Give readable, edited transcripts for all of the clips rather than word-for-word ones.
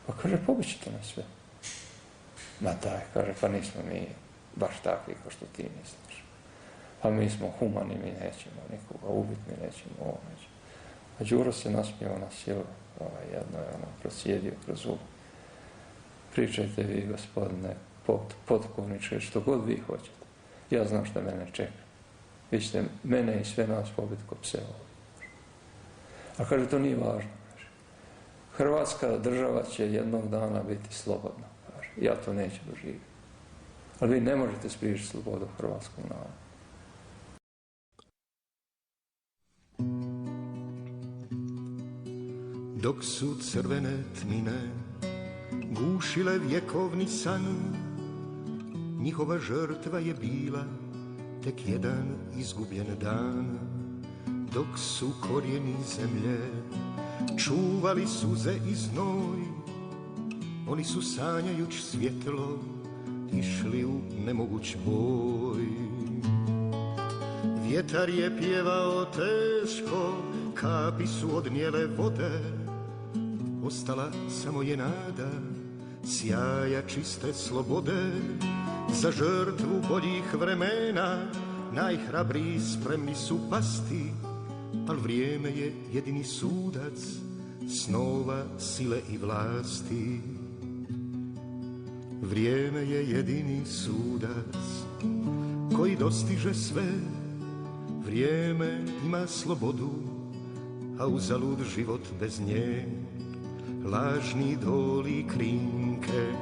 Pa kaže, pobićete nas sve. Ma daj, kaže, pa nismo mi baš takvi kao što ti misliš. Pa mi smo humani, mi nećemo nikoga ubiti, mi nećemo ovo, nećemo. A Đuro se nasmijao na silu, jedno je prosjedio kroz zub. Pričajte vi, gospodine potkovniče, što god vi hoćete. Ja znam što mene čeka. Vi ćete mene i sve nas pobiti ko pse ovdje. A kaže, to nije važno. Kaže. Hrvatska država će jednog dana biti slobodna. Kaže. Ja to neću doživjeti. Ali vi ne možete spriječiti slobodu hrvatskom narodu. Dok su crvene tmine gušile vjekovni san, njihova žrtva je bila tek jedan izgubljen dan. Dok su korijeni zemlje čuvali suze i znoj, oni su sanjajuć svjetlo išli u nemoguć boj. Vjetar je pjevao teško, kapi su odnijele vode, ostala samo je nada sjaja čiste slobode. Za žrtvu boljih vremena najhrabriji spremni su pasti, al vrijeme je jedini sudac snova, sile i vlasti. Vrijeme je jedini sudac koji dostiže sve. Vrijeme ima slobodu, a uzalud život bez nje. Lažni idoli i krinke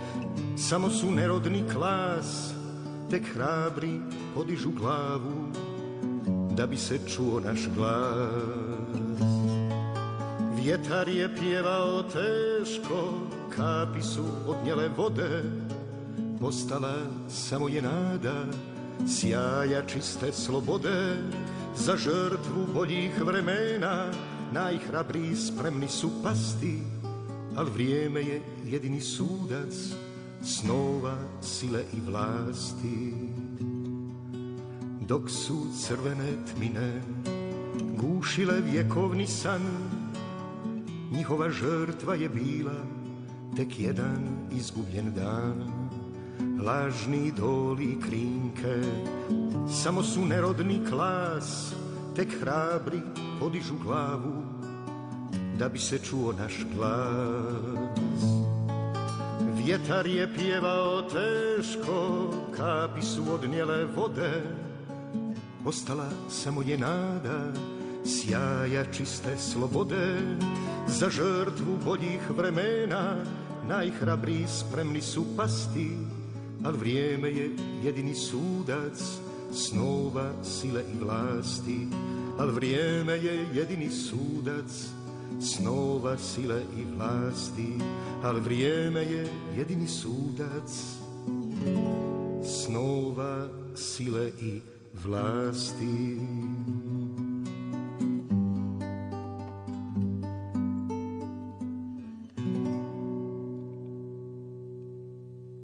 samo su nerodni klas, tek hrabri podižu glavu da bi se čuo naš glas. Vjetar je pjevao teško, kapi su odnijele vode, ostala samo je nada sjaja čiste slobode. Za žrtvu boljih vremena najhrabriji spremni su pasti, al vrijeme je jedini sudac snova, sile i vlasti. Dok su crvene tmine gušile vjekovni san, njihova žrtva je bila tek jedan izgubljen dan. Lažni idoli i krinke samo su nerodni klas, tek hrabri podižu glavu da bi se čuo naš glas. Vjetar je pjevao teško, kapi su odnijele vode, ostala samo je nada sjaja čiste slobode. Za žrtvu boljih vremena najhrabriji spremni su pasti, al vrijeme je jedini sudac snova, sile i vlasti. Al vrijeme je jedini sudac snova, sile i vlasti. Al vrijeme je jedini sudac snova, sile i vlasti.